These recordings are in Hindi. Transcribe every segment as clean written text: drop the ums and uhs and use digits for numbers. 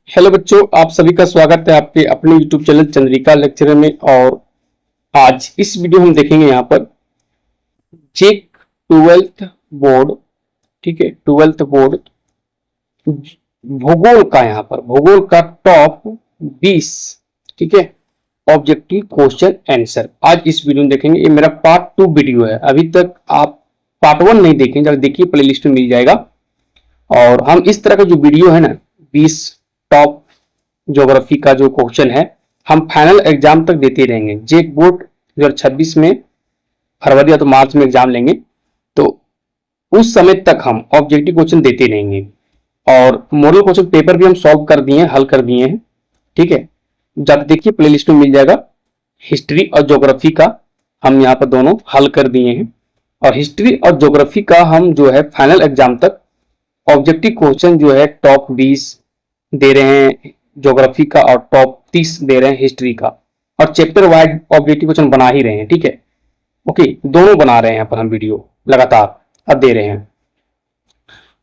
हेलो बच्चों, आप सभी का स्वागत है आपके अपने YouTube चैनल चंद्रिका लेक्चर में। और आज इस वीडियो हम देखेंगे यहाँ पर चेक 12th बोर्ड। ठीक है, 12th बोर्ड भूगोल का, यहाँ पर भूगोल का टॉप 20, ठीक है, ऑब्जेक्टिव क्वेश्चन आंसर आज इस वीडियो में देखेंगे। ये मेरा पार्ट 2 वीडियो है, अभी तक आप पार्ट 1 नहीं देखें, जब देखिए प्ले लिस्ट में मिल जाएगा। और हम इस तरह का जो वीडियो है ना, 20 टॉप ज्योग्राफी का जो क्वेश्चन है, हम फाइनल एग्जाम तक देते रहेंगे। जेक बोर्ड 2026 में फरवरी या तो मार्च में एग्जाम लेंगे, तो उस समय तक हम ऑब्जेक्टिव क्वेश्चन देते रहेंगे। और मॉडल क्वेश्चन पेपर भी हम सॉल्व कर दिए हैं, हल कर दिए हैं। ठीक है, जब देखिए प्लेलिस्ट में मिल जाएगा। हिस्ट्री और ज्योग्राफी का हम यहाँ पर दोनों हल कर दिए हैं, और हिस्ट्री और ज्योग्राफी का हम जो है फाइनल एग्जाम तक ऑब्जेक्टिव क्वेश्चन जो है टॉप 20 दे रहे हैं ज्योग्राफी का, और टॉप 30 दे रहे हैं हिस्ट्री का, और चैप्टर वाइज ऑब्जेक्टिव क्वेश्चन बना ही रहे हैं। ठीक है, ओके, दोनों बना रहे हैं यहाँ पर हम वीडियो लगातार अब दे रहे हैं।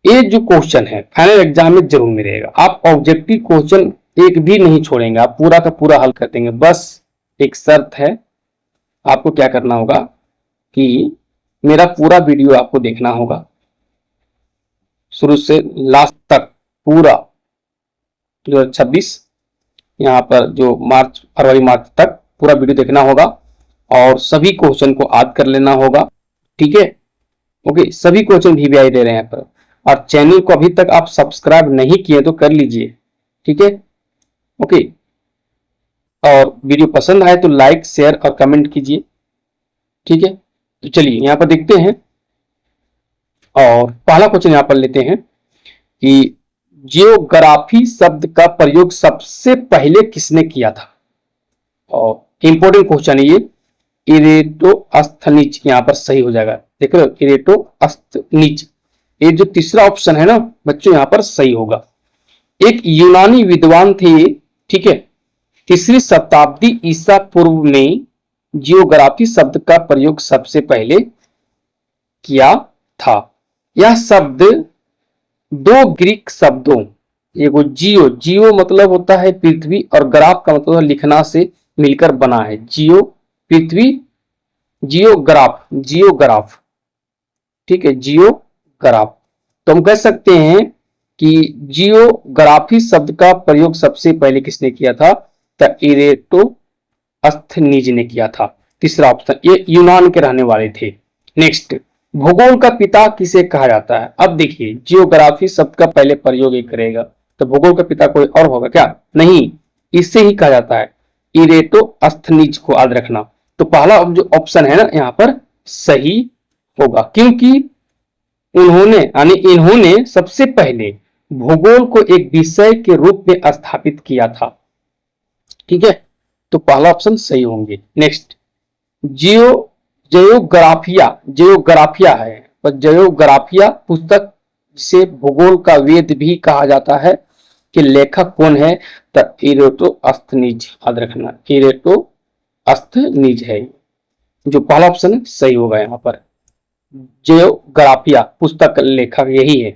ये जो क्वेश्चन है फाइनल एग्जाम में जरूर मिलेगा। आप ऑब्जेक्टिव क्वेश्चन एक भी नहीं छोड़ेंगे, आप पूरा का पूरा हल कर देंगे। बस एक शर्त है, आपको क्या करना होगा कि मेरा पूरा वीडियो आपको देखना होगा, शुरू से लास्ट तक पूरा 2026 यहाँ पर जो फरवरी मार्च तक पूरा वीडियो देखना होगा, और सभी क्वेश्चन को याद कर लेना होगा। ठीक है, ओके, सभी क्वेश्चन VVI दे रहे हैं पर। और चैनल को अभी तक आप सब्सक्राइब नहीं किए तो कर लीजिए। ठीक है, ओके, और वीडियो पसंद आए तो लाइक शेयर और कमेंट कीजिए। ठीक है, तो चलिए यहाँ पर देखते हैं। और पहला क्वेश्चन यहाँ पर लेते हैं कि जियोग्राफी शब्द का प्रयोग सबसे पहले किसने किया था। और इंपॉर्टेंट क्वेश्चन है ये। इरेटोस्थनीज यहाँ पर सही हो जाएगा, देख रहे हो, इरेटोस्थनीज। ये जो तीसरा ऑप्शन है ना बच्चों, यहाँ पर सही होगा। एक यूनानी विद्वान थे ये, ठीक है, 3री शताब्दी ईसा पूर्व में जियोग्राफी शब्द का प्रयोग सबसे पहले किया था। यह शब्द दो ग्रीक शब्दों, एगो जियो, जियो मतलब होता है पृथ्वी, और ग्राफ का मतलब लिखना से मिलकर बना है। जियो पृथ्वी, जियोग्राफ, जियोग्राफ, ठीक है, जियोग्राफ। तो हम कह सकते हैं कि जियोग्राफी शब्द का प्रयोग सबसे पहले किसने किया था, तो इरेटोस्थनीज ने किया था। तीसरा ऑप्शन, ये यूनान के रहने वाले थे। नेक्स्ट, भूगोल का पिता किसे कहा जाता है। अब देखिए, जियोग्राफी शब्द का पहले प्रयोग ही करेगा, तो भूगोल का पिता कोई और होगा क्या, नहीं, इससे ही कहा जाता है, इरेटोस्थनीज को याद रखना। तो पहला जो ऑप्शन है ना यहाँ पर सही होगा, क्योंकि इन्होंने सबसे पहले भूगोल को एक विषय के रूप में स्थापित किया था। ठीक है, तो पहला ऑप्शन सही होंगे। नेक्स्ट, जियोग्राफिया है, पर जियोग्राफिया पुस्तक जिसे भूगोल का वेद भी कहा जाता है, कि लेखक कौन है, तो इरेटोस्थनीज, याद रखना, इरेटोस्थनीज है। जो पहला ऑप्शन सही होगा यहाँ पर, जियोग्राफिया पुस्तक लेखक यही है।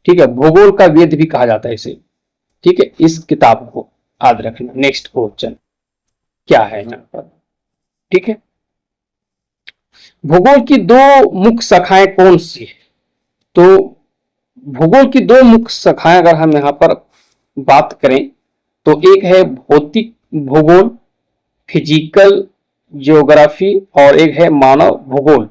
ठीक है, भूगोल का वेद भी कहा जाता है इसे। ठीक है, इस किताब को याद रखना। नेक्स्ट क्वेश्चन क्या है यहाँ पर, ठीक है, भूगोल की दो मुख्य शाखाएं कौन सी है। तो भूगोल की दो मुख्य शाखाएं अगर हम यहाँ पर बात करें, तो एक है भौतिक भूगोल, फिजिकल ज्योग्राफी, और एक है मानव भूगोल,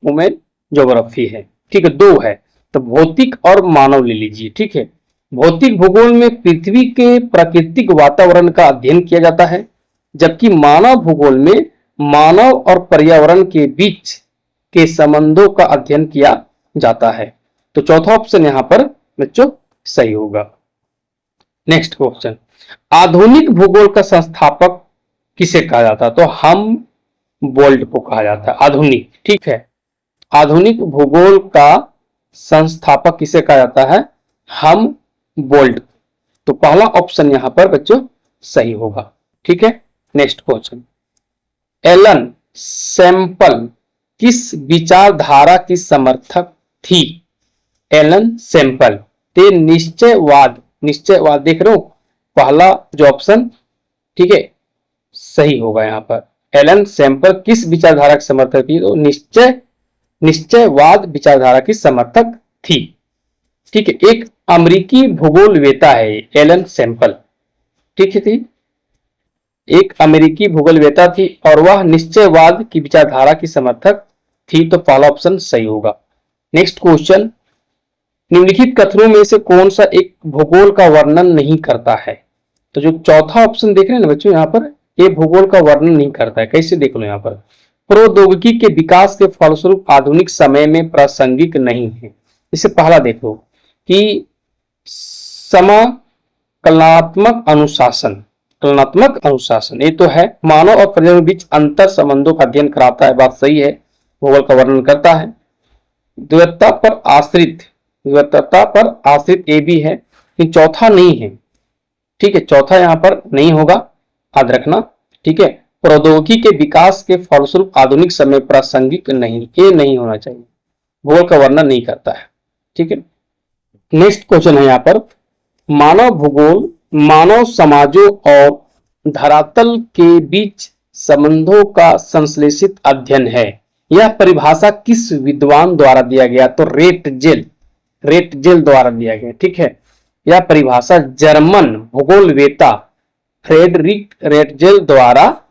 ह्यूमन ज्योग्राफी है। ठीक है, दो है, तो भौतिक और मानव ले लीजिए। ठीक है, भौतिक भूगोल में पृथ्वी के प्राकृतिक वातावरण का अध्ययन किया जाता है, जबकि मानव भूगोल में मानव और पर्यावरण के बीच के संबंधों का अध्ययन किया जाता है। तो चौथा ऑप्शन यहां पर बच्चों सही होगा। नेक्स्ट क्वेश्चन, आधुनिक भूगोल का संस्थापक किसे कहा जाता है। तो हम बोल्ट को कहा जाता है आधुनिक। ठीक है, आधुनिक भूगोल का संस्थापक किसे कहा जाता है, हम बोल्ट। तो पहला ऑप्शन यहां पर बच्चों सही होगा। ठीक है, नेक्स्ट क्वेश्चन, एलन सैंपल किस विचारधारा की समर्थक थी। एलन सैंपल ते निश्चयवाद देख रहे हो, पहला जो ऑप्शन, ठीक है, सही होगा यहाँ पर। एलन सैंपल किस विचारधारा के समर्थक थी? तो निश्चयवाद विचारधारा की समर्थक थी। ठीक है, एक अमेरिकी भूगोलवेता है एलन सैंपल, ठीक है, थी एक अमेरिकी भूगोलवेता थी और वह निश्चयवाद की विचारधारा की समर्थक थी, तो पहला ऑप्शन सही होगा। नेक्स्ट क्वेश्चन, निम्नलिखित कथनों में से कौन सा एक भूगोल का वर्णन नहीं करता है? तो जो चौथा ऑप्शन देख रहे हैं ना बच्चों, यहाँ पर ये भूगोल का वर्णन नहीं करता है। कैसे देख लो, यहाँ पर प्रौद्योगिकी के विकास के फलस्वरूप आधुनिक समय में प्रासंगिक नहीं है। इसे पहला देखो कि कलनात्मक अनुशासन ये तो है, मानव और पर्यावरण बीच अंतर संबंधों का अध्ययन कराता है, बात सही है, भूगोल का वर्णन करता है। द्वैतता पर आश्रित ये भी है, लेकिन चौथा नहीं है, ठीक है, चौथा यहाँ पर नहीं होगा, याद रखना, ठीक है। प्रौद्योगिकी के विकास के फलस्वरूप आधुनिक समय प्रासंगिक नहीं, ये नहीं होना चाहिए, भूगोल का वर्णन नहीं करता है, ठीक है। नेक्स्ट क्वेश्चन है यहाँ पर, मानव भूगोल मानव समाजों और धरातल के बीच संबंधों का संश्लेषित अध्ययन है। यह परिभाषा किस विद्वान द्वारा दिया गया? तो रेटजेल द्वारा दिया गया, ठीक है। यह परिभाषा जर्मन भूगोलवेता फ्रेडरिक रेटजेल द्वारा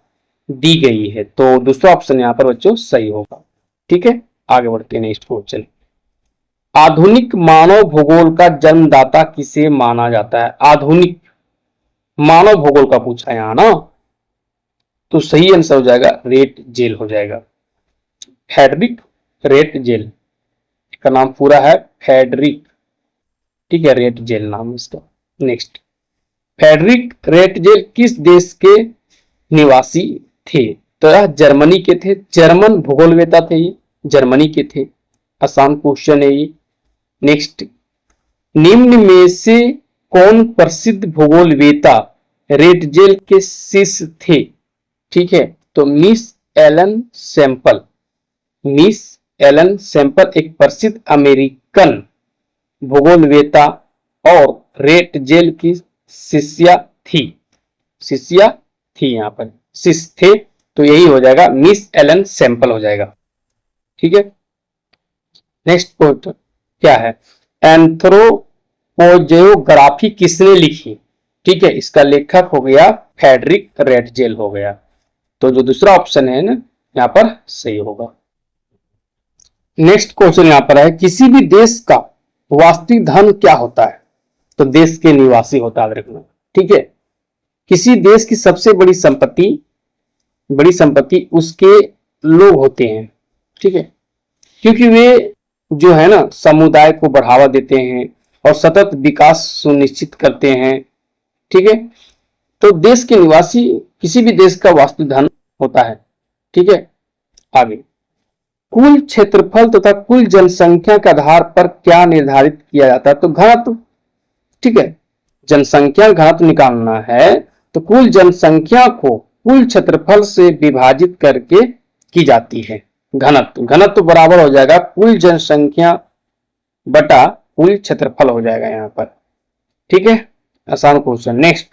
दी गई है, तो दूसरा ऑप्शन यहाँ पर बच्चों सही होगा, ठीक है। आगे बढ़ते हैं नेक्स्ट क्वेश्चन, आधुनिक मानव भूगोल का जन्मदाता किसे माना जाता है? आधुनिक मानव भूगोल का पूछा है यहाँ ना, तो सही आंसर हो जाएगा रेटजेल हो जाएगा, फ्रेडरिक रेटजेल का नाम पूरा है फ्रेडरिक, ठीक है, रेटजेल नाम इसका। नेक्स्ट, फ्रेडरिक रेटजेल किस देश के निवासी थे? तो यह जर्मनी के थे, जर्मन भूगोलवेता थे, ये जर्मनी के थे, आसान क्वेश्चन है ये। नेक्स्ट, निम्न में से कौन प्रसिद्ध भूगोलवेता रेटजेल के शिष्य थे? ठीक है, तो मिस एलन सैंपल एक प्रसिद्ध अमेरिकन भूगोलवेता और रेटजेल की शिष्या थी यहाँ पर शिष्य थे, तो यही हो जाएगा मिस एलन सैंपल हो जाएगा, ठीक है। नेक्स्ट पॉइंट क्या है? एंथ्रोपोजियोग्राफी किसने लिखी? ठीक है, इसका लेखक हो गया फ्रेडरिक रेटजेल हो गया, तो जो दूसरा ऑप्शन है ना यहाँ पर सही होगा। नेक्स्ट क्वेश्चन यहाँ पर है, किसी भी देश का वास्तविक धन क्या होता है? तो देश के निवासी होता है, रखना, ठीक है। किसी देश की सबसे बड़ी संपत्ति उसके लोग होते हैं, ठीक है, क्योंकि वे जो है ना समुदाय को बढ़ावा देते हैं और सतत विकास सुनिश्चित करते हैं, ठीक है। तो देश के निवासी किसी भी देश का वास्तविक धन होता है, ठीक है। आगे, कुल क्षेत्रफल तथा कुल जनसंख्या के आधार पर क्या निर्धारित किया जाता है? तो घनत्व, ठीक है, जनसंख्या घनत्व निकालना है तो कुल जनसंख्या को कुल क्षेत्रफल से विभाजित करके की जाती है। घनत्व बराबर हो जाएगा कुल जनसंख्या बटा कुल क्षेत्रफल हो जाएगा यहाँ पर, ठीक है, आसान क्वेश्चन। नेक्स्ट,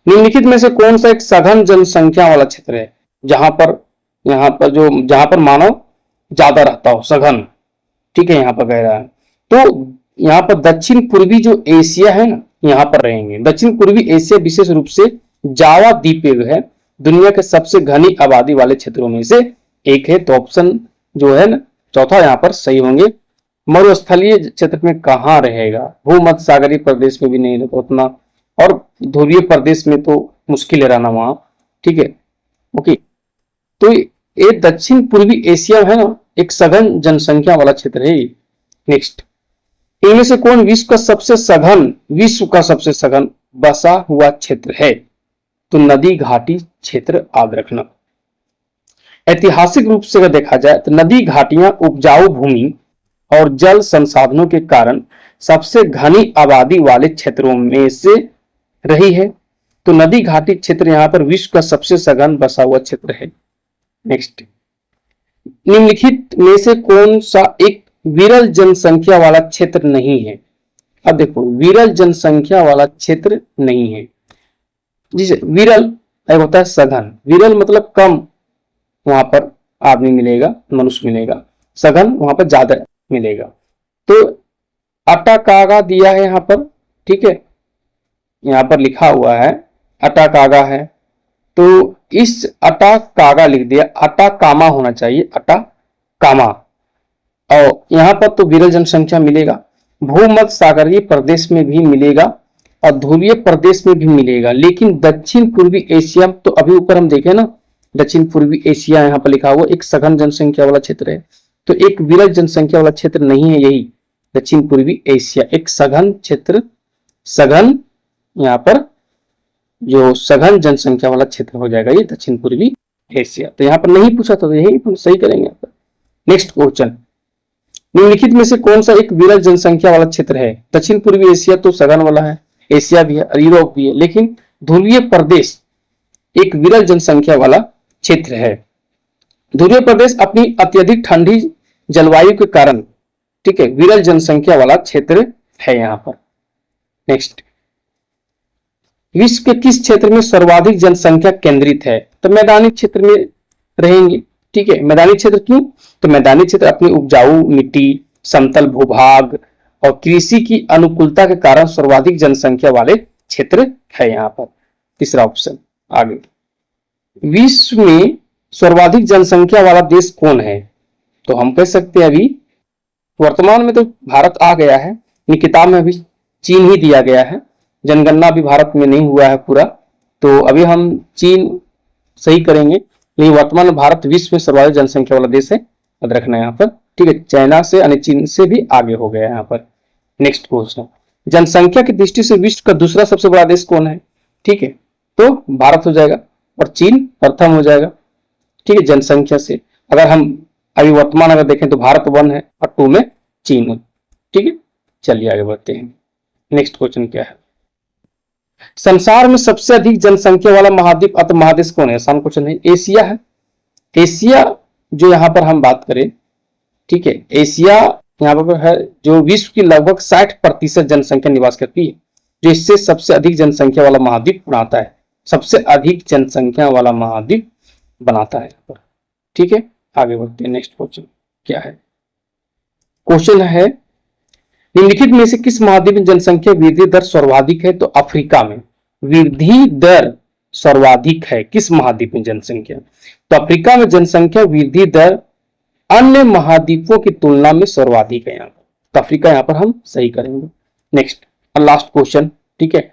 निम्नलिखित में से कौन सा एक सघन जनसंख्या वाला क्षेत्र है? जहां पर मानव ज्यादा रहता हो, सघन, ठीक है, यहाँ पर कह रहा है। तो यहाँ पर दक्षिण पूर्वी जो एशिया है ना, यहाँ पर रहेंगे। दक्षिण पूर्वी एशिया विशेष रूप से जावा द्वीप है, दुनिया के सबसे घनी आबादी वाले क्षेत्रों में से एक है, तो ऑप्शन जो है ना चौथा यहाँ पर सही होंगे। मरुस्थलीय क्षेत्र में कहाँ रहेगा? भूमध्य सागरीय प्रदेश में भी नहीं रहता उतना, और ध्रुवीय प्रदेश में तो मुश्किल है रहना वहां, ठीक है, ओके। तो ये दक्षिण पूर्वी एशिया है ना, एक सघन जनसंख्या वाला क्षेत्र है। नेक्स्ट, इनमें से कौन विश्व का सबसे सघन बसा हुआ क्षेत्र है? तो नदी घाटी क्षेत्र, याद रखना। ऐतिहासिक रूप से अगर देखा जाए तो नदी घाटियां उपजाऊ भूमि और जल संसाधनों के कारण सबसे घनी आबादी वाले क्षेत्रों में से रही है, तो नदी घाटी क्षेत्र यहाँ पर विश्व का सबसे सघन बसा हुआ क्षेत्र है। नेक्स्ट, निम्नलिखित में से कौन सा एक विरल जनसंख्या वाला क्षेत्र नहीं है? अब देखो, विरल जनसंख्या वाला क्षेत्र नहीं है जिसे विरल एक होता है सघन। विरल मतलब कम वहां पर आदमी मिलेगा, मनुष्य मिलेगा। सघन वहां पर ज्यादा मिलेगा। तो अटा कागा दिया है यहाँ पर, ठीक है, यहाँ पर लिखा हुआ है अटा कागा है, तो इस अटा कागा लिख दिया, अटा कामा होना चाहिए, अटा कामा। और यहाँ पर तो विरल जनसंख्या मिलेगा। भूमध्य सागरीय प्रदेश में भी मिलेगा और ध्रुवीय प्रदेश में भी मिलेगा, लेकिन दक्षिण पूर्वी एशिया, तो अभी ऊपर हम देखें ना, दक्षिण पूर्वी एशिया यहाँ पर लिखा हुआ एक सघन जनसंख्या वाला क्षेत्र है, तो एक विरल जनसंख्या वाला क्षेत्र नहीं है यही दक्षिण पूर्वी एशिया, एक सघन क्षेत्र, सघन यहाँ पर जो सघन जनसंख्या वाला क्षेत्र हो जाएगा ये दक्षिण पूर्वी एशिया। तो यहाँ पर नहीं पूछा तो यही हम सही करेंगे यहाँ पर। नेक्स्ट क्वेश्चन, निम्नलिखित में से कौन सा एक विरल जनसंख्या वाला क्षेत्र है? दक्षिण पूर्वी एशिया तो सघन वाला है, एशिया भी है, यूरोप भी है, लेकिन ध्रुवीय प्रदेश एक विरल जनसंख्या वाला क्षेत्र है। ध्रुवीय प्रदेश अपनी अत्यधिक ठंडी जलवायु के कारण, ठीक है, विरल जनसंख्या वाला क्षेत्र है यहाँ पर। नेक्स्ट, विश्व के किस क्षेत्र में सर्वाधिक जनसंख्या केंद्रित है? तो मैदानी क्षेत्र में रहेंगे, ठीक है। मैदानी क्षेत्र क्यों? तो मैदानी क्षेत्र अपनी उपजाऊ मिट्टी, समतल भूभाग और कृषि की अनुकूलता के कारण सर्वाधिक जनसंख्या वाले क्षेत्र है यहाँ पर। तीसरा ऑप्शन आगे, विश्व में सर्वाधिक जनसंख्या वाला देश कौन है? तो हम कह सकते हैं अभी वर्तमान में तो भारत आ गया है, किताब में अभी चीन ही दिया गया है, जनगणना भी भारत में नहीं हुआ है पूरा, तो अभी हम चीन सही करेंगे, लेकिन वर्तमान में भारत विश्व में सर्वाधिक जनसंख्या वाला देश है, याद रखना यहाँ पर, ठीक है। चाइना से यानी चीन से भी आगे हो गया यहाँ पर। नेक्स्ट क्वेश्चन, जनसंख्या की दृष्टि से विश्व का दूसरा सबसे बड़ा देश कौन है? ठीक है, तो भारत हो जाएगा और चीन प्रथम हो जाएगा, ठीक है, जनसंख्या से। अगर हम अभी वर्तमान अगर देखें तो भारत 1 है और 2 में चीन है, ठीक है। चलिए आगे बढ़ते हैं। नेक्स्ट क्वेश्चन क्या है, संसार में सबसे अधिक जनसंख्या वाला महाद्वीप अथवा महादेश कौन है? आसान क्वेश्चन है, एशिया है। एशिया जो यहाँ पर हम बात करें, ठीक है, एशिया यहाँ पर है जो विश्व की लगभग 60% जनसंख्या निवास करती है, जो इससे सबसे अधिक जनसंख्या वाला महाद्वीप बनाता है, सबसे अधिक जनसंख्या वाला महाद्वीप बनाता है यहाँ पर, ठीक है। आगे बढ़ते हैं। नेक्स्ट क्वेश्चन क्या है, क्वेश्चन है निम्नलिखित में से किस महाद्वीप में जनसंख्या वृद्धि दर सर्वाधिक है? तो अफ्रीका में वृद्धि दर सर्वाधिक है। किस महाद्वीप में जनसंख्या? तो अफ्रीका में जनसंख्या वृद्धि दर अन्य महाद्वीपों की तुलना में सर्वाधिक है यहाँ पर, तो अफ्रीका यहाँ पर हम सही करेंगे। नेक्स्ट और लास्ट क्वेश्चन, ठीक है,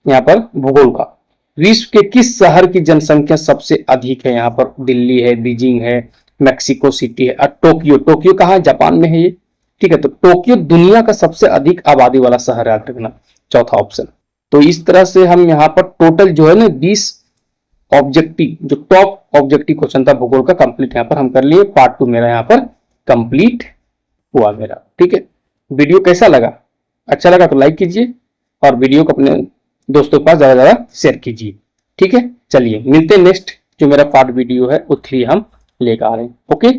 यहाँ पर भूगोल का, विश्व के किस शहर की जनसंख्या सबसे अधिक है? यहाँ पर दिल्ली है, बीजिंग है, मैक्सिको सिटी है और टोक्यो। टोक्यो कहाँ है? जापान में है ये, ठीक है। तो टोक्यो दुनिया का सबसे अधिक आबादी वाला शहर, याद रखना, चौथा ऑप्शन। तो इस तरह से हम यहाँ पर टोटल जो है ना 20 ऑब्जेक्टिव, जो टॉप ऑब्जेक्टिव क्वेश्चन था भूगोल का, कंप्लीट यहाँ पर हम कर लिए। पार्ट 2 मेरा यहाँ पर कंप्लीट हुआ मेरा, ठीक है। वीडियो कैसा लगा? अच्छा लगा तो लाइक कीजिए और वीडियो को अपने दोस्तों के पास ज्यादा ज्यादा शेयर कीजिए, ठीक है। चलिए मिलते हैं नेक्स्ट जो मेरा पार्ट वीडियो है वो 3 हम लेकर आ रहे हैं। ओके।